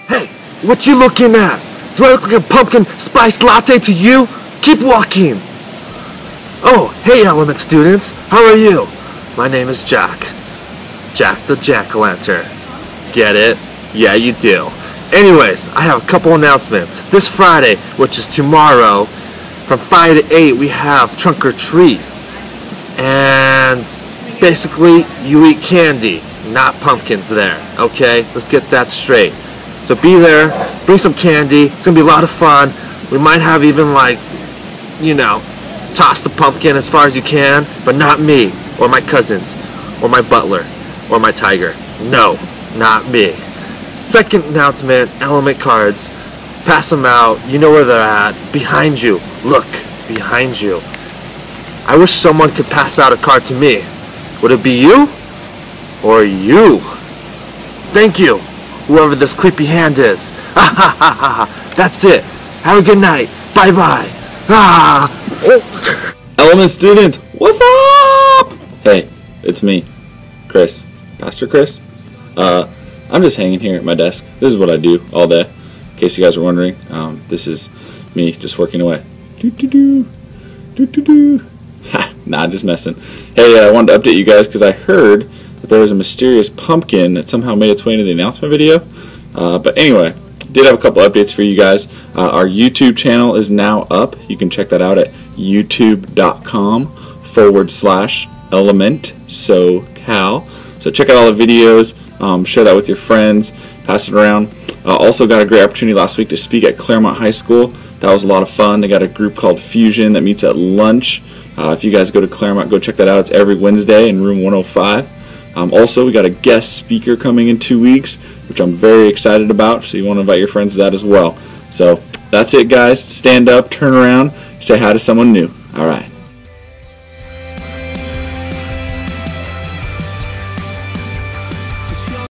Hey, what you looking at? Do I look like a pumpkin spice latte to you? Keep walking. Oh, hey Element students, how are you? My name is Jack. Jack the Jack-o'-lantern. Get it? Yeah, you do. Anyways, I have a couple announcements. This Friday, which is tomorrow, from 5 to 8, we have Trunk or Treat. And basically, you eat candy, not pumpkins there. Okay? Let's get that straight. So be there, bring some candy. It's going to be a lot of fun. We might have even, like, you know, toss the pumpkin as far as you can, but not me, or my cousins, or my butler, or my tiger. No, not me. Second announcement, Element cards. Pass them out. You know where they're at. Behind you. Look, behind you. I wish someone could pass out a card to me. Would it be you? Or you? Thank you, whoever this creepy hand is. Ha ha ha ha. That's it. Have a good night. Bye bye. Ah. Element students, what's up? Hey, it's me, Chris. Pastor Chris. I'm just hanging here at my desk. This is what I do all day. In case you guys were wondering, this is me just working away. Ha, nah, just messing. Hey, I wanted to update you guys because I heard that there was a mysterious pumpkin that somehow made its way into the announcement video. But anyway, did have a couple updates for you guys. Our YouTube channel is now up. You can check that out at youtube.com/elementsocal. So check out all the videos. Share that with your friends. Pass it around. Also got a great opportunity last week to speak at Claremont High School. That was a lot of fun. They got a group called Fusion that meets at lunch. If you guys go to Claremont, go check that out. It's every Wednesday in room 105. Also, we got a guest speaker coming in 2 weeks, which I'm very excited about, so you want to invite your friends to that as well. So that's it, guys. Stand up, turn around, say hi to someone new. All right.